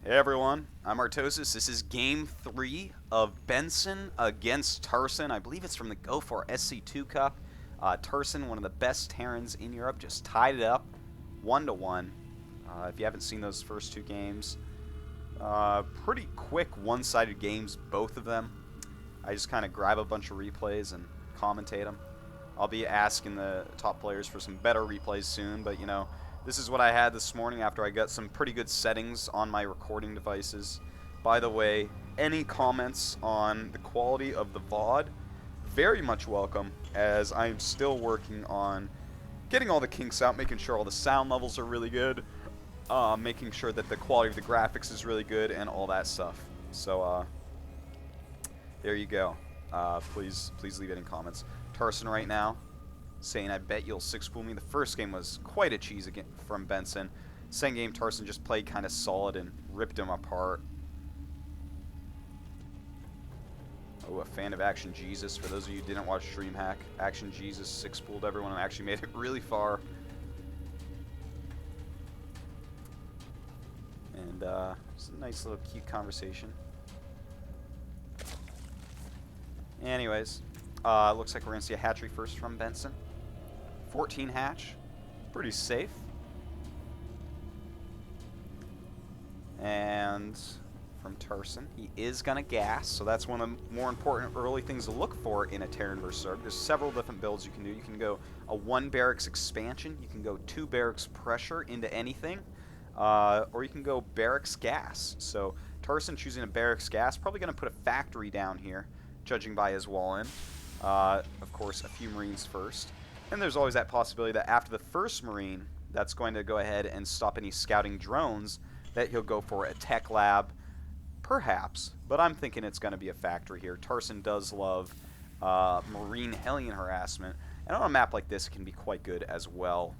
Hey everyone, I'm Artosis. This is game 3 of Benson against Tarson. I believe it's from the Go For SC2 Cup. Tarson, one of the best Terrans in Europe, just tied it up 1-1. If you haven't seen those first two games, pretty quick one-sided games, both of them. I just kind of grab a bunch of replays and commentate them. I'll be asking the top players for some better replays soon, but you know, this is what I had this morning after I got some pretty good settings on my recording devices. By the way, any comments on the quality of the VOD, very much welcome, as I am still working on getting all the kinks out, making sure all the sound levels are really good, making sure that the quality of the graphics is really good, and all that stuff. So, there you go. Please leave it in comments. Tarson right now saying, I bet you'll six-pool me. The first game was quite a cheese again from Benson. Second game, Tarson just played kind of solid and ripped him apart. Oh, a fan of Action Jesus. For those of you who didn't watch DreamHack, Action Jesus six-pooled everyone and actually made it really far. And it's a nice little cute conversation. Anyways, looks like we're going to see a hatchery first from Benson. 14 hatch. Pretty safe. And from Tarson, he is going to gas, so that's one of the more important early things to look for in a Terran vs. Zerg. There's several different builds you can do. You can go a 1 barracks expansion, you can go 2 barracks pressure into anything, or you can go barracks gas. So Tarson choosing a barracks gas, probably going to put a factory down here, judging by his wall-in. Of course, a few Marines first. And there's always that possibility that after the first Marine, that's going to go ahead and stop any scouting drones, that he'll go for a tech lab, perhaps. But I'm thinking it's going to be a factory here. Tarson does love Marine Hellion harassment, and on a map like this, it can be quite good as well.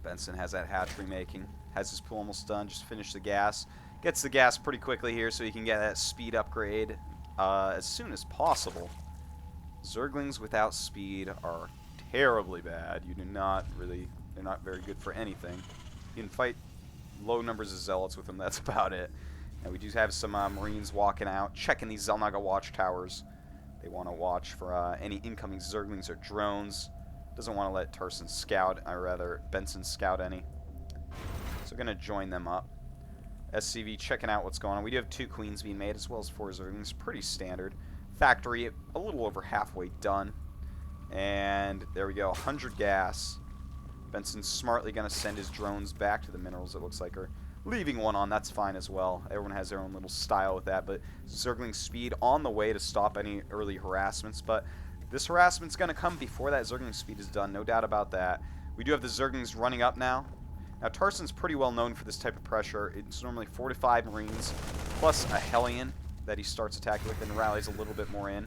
Benson has that hatchery making, has his pool almost done, just finished the gas. Gets the gas pretty quickly here so he can get that speed upgrade as soon as possible. Zerglings without speed are terribly bad. You do not really, they're not very good for anything. You can fight low numbers of zealots with them, that's about it. And we do have some Marines walking out, checking these Xel'Naga watchtowers. They want to watch for any incoming Zerglings or drones. Doesn't want to let Tarson scout, or rather Benson scout any. So we're going to join them up. SCV checking out what's going on. We do have 2 queens being made as well as 4 Zerglings. Pretty standard. Factory a little over halfway done. And there we go. 100 gas. Benson's smartly going to send his drones back to the minerals, it looks like. Or leaving one on. That's fine as well. Everyone has their own little style with that. But Zergling speed on the way to stop any early harassments. But this harassment's going to come before that Zergling speed is done. No doubt about that. We do have the Zerglings running up now. Now, Tarson's pretty well known for this type of pressure. It's normally 4 to 5 Marines, plus a Hellion that he starts attacking with and rallies a little bit more in.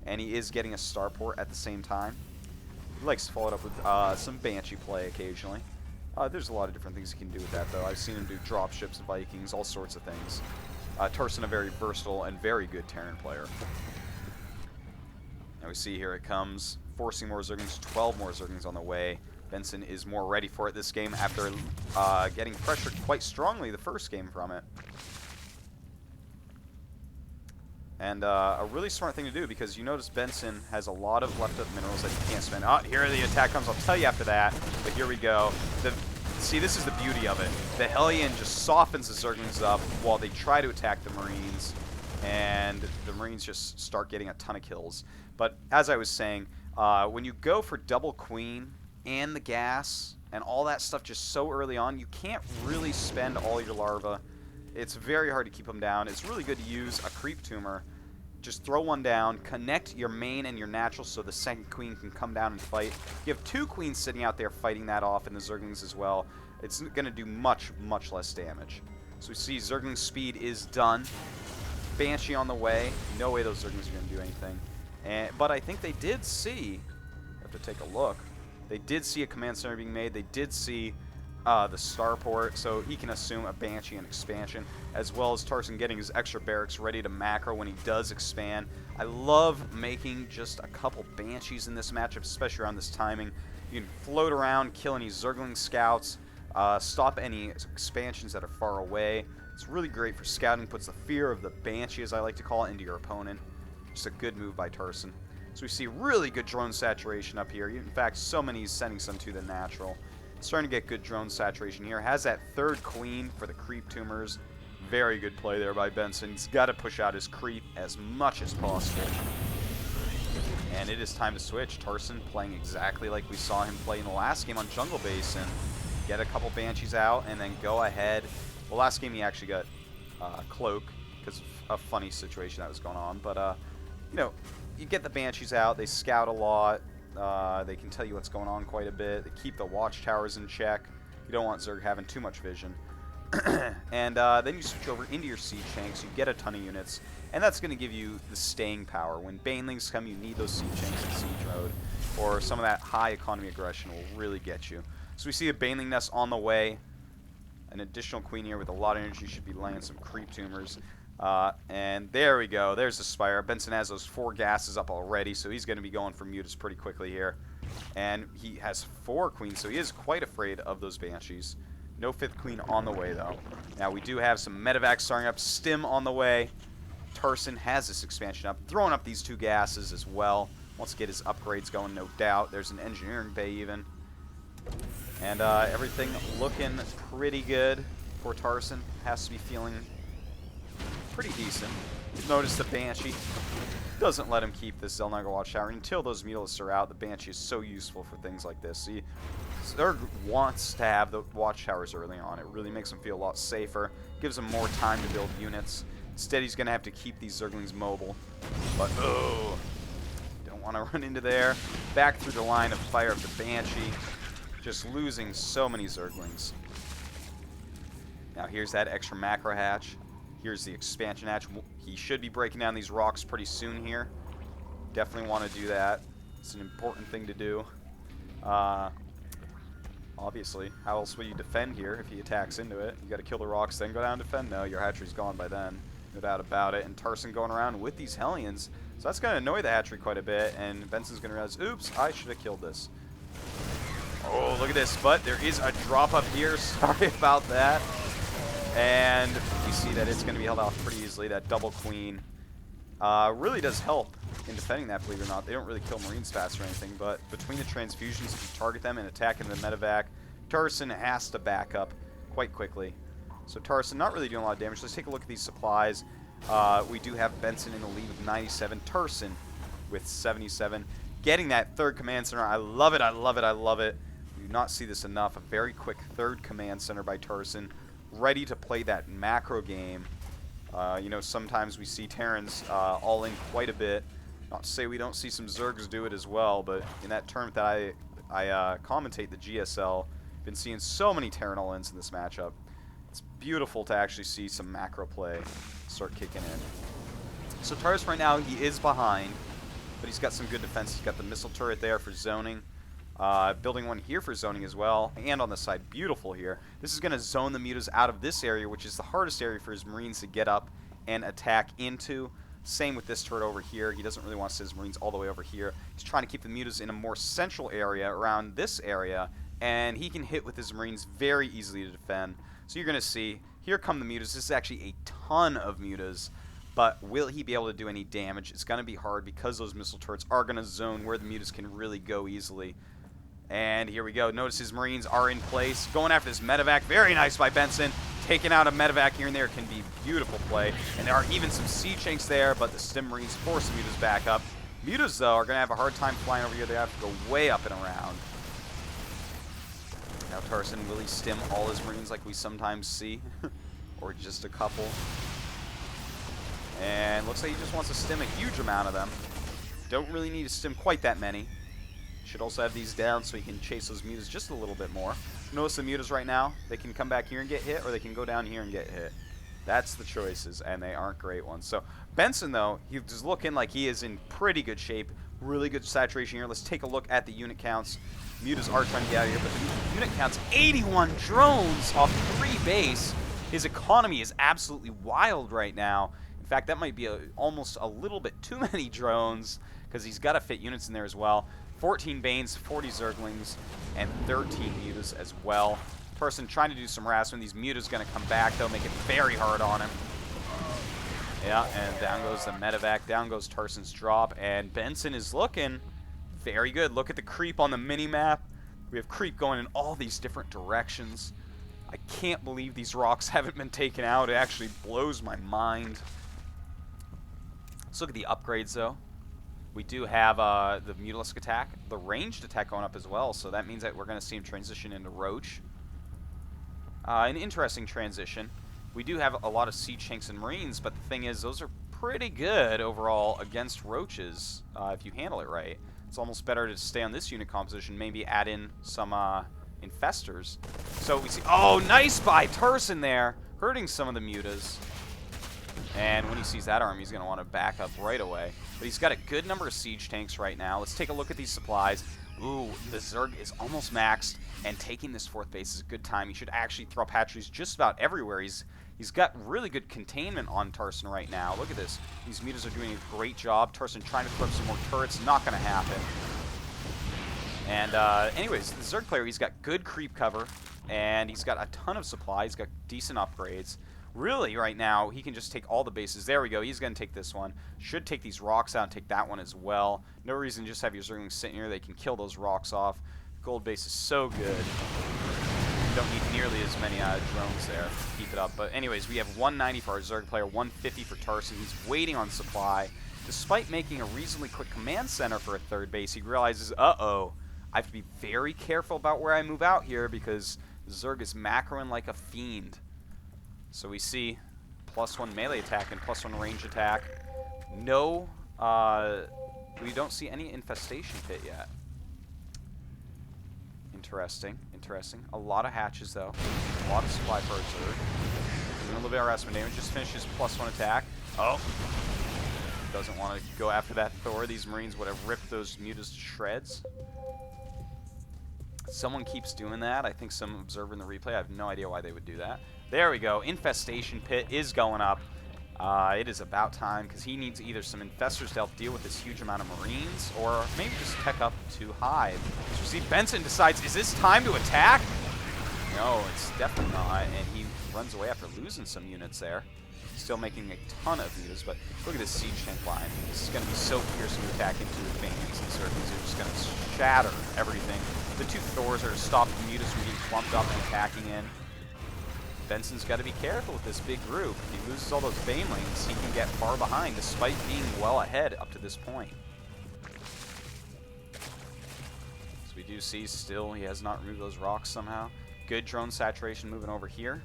And he is getting a starport at the same time. He likes to follow it up with some Banshee play occasionally. There's a lot of different things he can do with that, though. I've seen him do dropships, Vikings, all sorts of things. Tarson, a very versatile and very good Terran player. Now we see here it comes, forcing more Zerglings, 12 more Zerglings on the way. Benson is more ready for it this game after getting pressured quite strongly the first game from it. And a really smart thing to do, because you notice Benson has a lot of left-up minerals that he can't spend. Oh, here the attack comes. I'll tell you after that. But here we go. See, this is the beauty of it. The Hellion just softens the Zerglings up while they try to attack the Marines. And the Marines just start getting a ton of kills. But as I was saying, when you go for double queen and the gas and all that stuff just so early on, you can't really spend all your larvae. It's very hard to keep them down. It's really good to use a creep tumor. Just throw one down, connect your main and your natural so the second queen can come down and fight. You have 2 queens sitting out there fighting that off, and the Zerglings as well. It's going to do much, much less damage. So we see Zergling speed is done. Banshee on the way. No way those Zerglings are going to do anything. But I think they did see, I have to take a look, they did see a command center being made. They did see the starport, so he can assume a Banshee and expansion, as well as Tarson getting his extra barracks ready to macro when he does expand. I love making just a couple Banshees in this matchup, especially around this timing. You can float around, kill any Zergling scouts, stop any expansions that are far away. It's really great for scouting, puts the fear of the Banshee, as I like to call it, into your opponent. Just a good move by Tarson. So we see really good drone saturation up here. In fact, so many he's sending some to the natural. Starting to get good drone saturation here. Has that third queen for the creep tumors. Very good play there by Benson. He's got to push out his creep as much as possible. And it is time to switch. Tarson playing exactly like we saw him play in the last game on Jungle Basin. Get a couple Banshees out and then go ahead. Well, last game he actually got Cloak because of a funny situation that was going on. But, you know, you get the Banshees out. They scout a lot. They can tell you what's going on quite a bit. They keep the watchtowers in check. You don't want Zerg having too much vision. And then you switch over into your siege tanks. You get a ton of units. And that's going to give you the staying power. When banelings come, you need those siege tanks in siege mode. Or some of that high economy aggression will really get you. So we see a baneling nest on the way. An additional queen here with a lot of energy. Should be laying some creep tumors. And there we go. There's the Spire. Benson has those 4 gases up already, so he's going to be going for mutas pretty quickly here. And he has 4 queens, so he is quite afraid of those Banshees. No 5th queen on the way, though. Now, we do have some medevacs starting up. Stim on the way. Tarson has this expansion up. Throwing up these 2 gases as well. Wants to get his upgrades going, no doubt. There's an engineering bay, even. And everything looking pretty good for Tarson. Has to be feeling pretty decent. Notice the Banshee doesn't let him keep this Xel'Naga watchtower until those mutalisks are out. The Banshee is so useful for things like this. See, Zerg wants to have the watchtowers early on. It really makes him feel a lot safer. Gives him more time to build units. Instead, he's going to have to keep these Zerglings mobile. But, oh, don't want to run into there. Back through the line of fire of the Banshee. Just losing so many Zerglings. Now, here's that extra macro hatch. Here's the expansion hatch. He should be breaking down these rocks pretty soon here. Definitely want to do that. It's an important thing to do. Obviously, how else will you defend here if he attacks into it? You got to kill the rocks, then go down and defend. No, your hatchery's gone by then. No doubt about it. And Tarson going around with these Hellions. So that's going to annoy the hatchery quite a bit. And Benson's going to realize, oops, I should have killed this. Oh, look at this. But there is a drop up here. Sorry about that. And you see that it's going to be held off pretty easily. That double queen really does help in defending that, believe it or not. They don't really kill Marines fast or anything, but between the transfusions, if you target them and attack into the medevac, Tarson has to back up quite quickly. So Tarson not really doing a lot of damage. Let's take a look at these supplies. We do have Benson in the lead with 97. Tarson with 77. Getting that 3rd command center. I love it, I love it, I love it. We do not see this enough. A very quick 3rd command center by Tarson. Ready to play that macro game. You know, sometimes we see Terrans all in quite a bit. Not to say we don't see some Zergs do it as well, but in that tournament that I commentate, the GSL, been seeing so many Terran all-ins in this matchup. It's beautiful to actually see some macro play start kicking in. So Tarson right now, he is behind, but he's got some good defense. He's got the missile turret there for zoning. Building one here for zoning as well, and on the side, beautiful here. This is going to zone the mutas out of this area, which is the hardest area for his Marines to get up and attack into. Same with this turret over here. He doesn't really want to send his Marines all the way over here. He's trying to keep the mutas in a more central area around this area, and he can hit with his Marines very easily to defend. So you're going to see, here come the mutas. This is actually a ton of mutas, but will he be able to do any damage? It's going to be hard because those missile turrets are going to zone where the mutas can really go easily. And here we go. Notice his Marines are in place. Going after this medevac. Very nice by Benson. Taking out a medevac here and there can be beautiful play. And there are even some siege tanks there, but the Stim Marines force the mutas back up. Mutas, though, are going to have a hard time flying over here. They have to go way up and around. Now Tarson, will he stim all his Marines like we sometimes see? Or just a couple? And looks like he just wants to stim a huge amount of them. Don't really need to stim quite that many. Should also have these down so he can chase those mutas just a little bit more. Notice the mutas right now, they can come back here and get hit, or they can go down here and get hit. That's the choices, and they aren't great ones. So Benson, though, he's looking like he is in pretty good shape. Really good saturation here. Let's take a look at the unit counts. Mutas are trying to get out of here, but the unit counts 81 drones off 3 base. His economy is absolutely wild right now. In fact, that might be almost a little bit too many drones because he's got to fit units in there as well. 14 Banes, 40 Zerglings, and 13 mutas as well. Tarson trying to do some harassment. These mutas going to come back, though, make it very hard on him. Yeah, and down goes the medevac. Down goes Tarson's drop. And Benson is looking very good. Look at the creep on the mini-map. We have creep going in all these different directions. I can't believe these rocks haven't been taken out. It actually blows my mind. Let's look at the upgrades, though. We do have the Mutalisk attack, the ranged attack going up as well, so that means that we're going to see him transition into Roach. An interesting transition. We do have a lot of Siege Tanks and Marines, but the thing is, those are pretty good overall against Roaches if you handle it right. It's almost better to stay on this unit composition, maybe add in some Infestors. So we see, oh, nice by Tarson there, hurting some of the Mutas. And when he sees that army, he's going to want to back up right away. But he's got a good number of Siege Tanks right now. Let's take a look at these supplies. Ooh, the Zerg is almost maxed, and taking this 4th base is a good time. He should actually throw up hatcheries just about everywhere. He's got really good containment on Tarson right now. Look at this. These mutas are doing a great job. Tarson trying to throw up some more turrets. Not going to happen. And anyways, the Zerg player, he's got good creep cover, and he's got a ton of supply. He's got decent upgrades. Really, right now, he can just take all the bases. There we go. He's going to take this one. Should take these rocks out and take that one as well. No reason to just have your Zerglings sitting here. They can kill those rocks off. Gold base is so good. You don't need nearly as many drones there. Keep it up. But anyways, we have 190 for our Zerg player, 150 for Tarson. He's waiting on supply. Despite making a reasonably quick command center for a 3rd base, he realizes, uh-oh, I have to be very careful about where I move out here because Zerg is macroing like a fiend. So we see +1 melee attack and +1 range attack. No, we don't see any infestation pit yet. Interesting, interesting. A lot of hatches, though. A lot of supply for our Zerg. Doing a little bit of harassment damage. Just finished his +1 attack. Oh. Doesn't want to go after that Thor. These Marines would have ripped those mutas to shreds. Someone keeps doing that. I think some observer in the replay. I have no idea why they would do that. There we go. Infestation pit is going up. It is about time because he needs either some Infestors to help deal with this huge amount of Marines or maybe just tech up to Hive. So you see Benson decides, is this time to attack? No, it's definitely not. And he runs away after losing some units there. Still making a ton of mutas, but look at this Siege Tank line. This is going to be so fierce to attack into with Banelings and Zerglings. They're just going to shatter everything. The 2 Thors are to stop the mutas from being clumped up and attacking in. Benson's got to be careful with this big group. If he loses all those Banelings, he can get far behind despite being well ahead up to this point. So we do see still he has not removed those rocks somehow. Good drone saturation moving over here.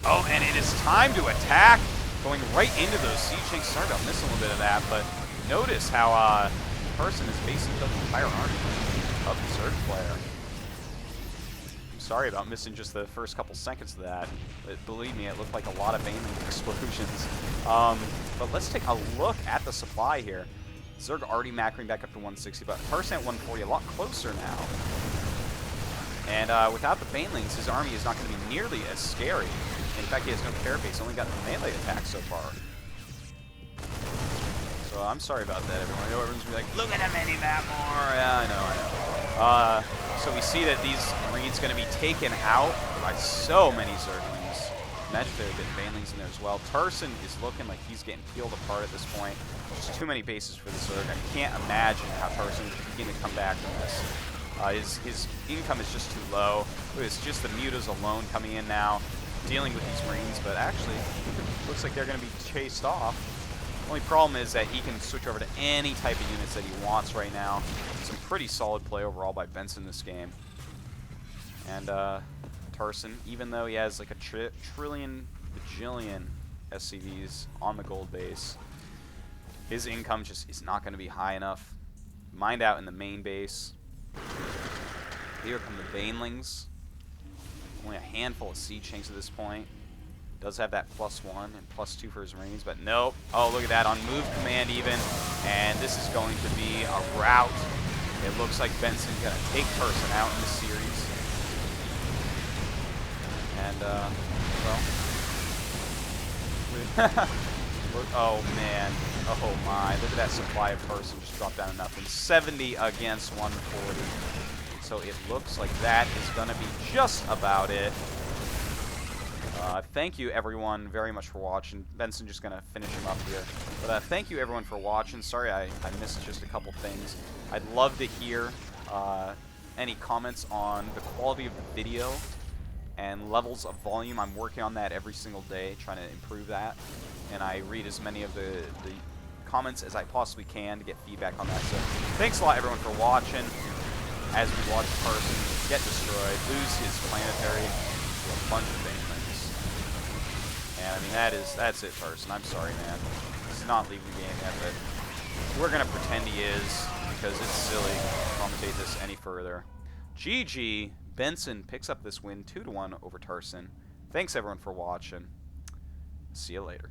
Oh, and it is time to attack! Going right into those Siege Tanks. Sorry about missing a little bit of that, but notice how Tarson is basically the entire army of the Zerg player. I'm sorry about missing just the first couple seconds of that. But believe me, it looked like a lot of Baneling explosions. But let's take a look at the supply here. Zerg already macroing back up to 160, but Tarson at 140, a lot closer now. And without the Banelings, his army is not going to be nearly as scary. In fact, he has no carapace, only got the melee attack so far. So I'm sorry about that, everyone. I know everyone's going to be like, look at the mini-map more! Yeah, I know. So we see that these Marines going to be taken out by so many Zerglings. Imagine if there had been Banelings in there as well. Tarson is looking like he's getting peeled apart at this point. There's too many bases for the Zerg. I can't imagine how Tarson is beginning to come back from this. His income is just too low. It's just the mutas alone coming in now, dealing with these Marines, but actually, it looks like they're going to be chased off. The only problem is that he can switch over to any type of units that he wants right now. Some pretty solid play overall by Benson this game. And Tarson, even though he has like a trillion bajillion SCVs on the gold base, his income just is not going to be high enough. Mined out in the main base. Here come the Banelings. Only a handful of Siege Tanks at this point. Does have that +1 and +2 for his Marines, but nope. Oh, look at that, on move command even. And this is going to be a rout. It looks like Benson's going to take Tarson out in the series. And, well. Look, oh, man. Oh, my. Look at that supply of Tarson just dropped down to nothing. 70 against 140. So it looks like that is going to be just about it. Thank you, everyone, very much for watching. Benson just going to finish him up here. But thank you, everyone, for watching. Sorry I missed just a couple things. I'd love to hear any comments on the quality of the video and levels of volume. I'm working on that every single day, trying to improve that. And I read as many of the comments as I possibly can to get feedback on that. So thanks a lot, everyone, for watching. As we watch Tarson get destroyed, lose his planetary, do a bunch of things. And I mean, that's it, Tarson. I'm sorry, man. He's not leaving the game yet, but we're gonna pretend he is because it's silly to commentate this any further. GG. Benson picks up this win 2-1 over Tarson. Thanks, everyone, for watching. See you later.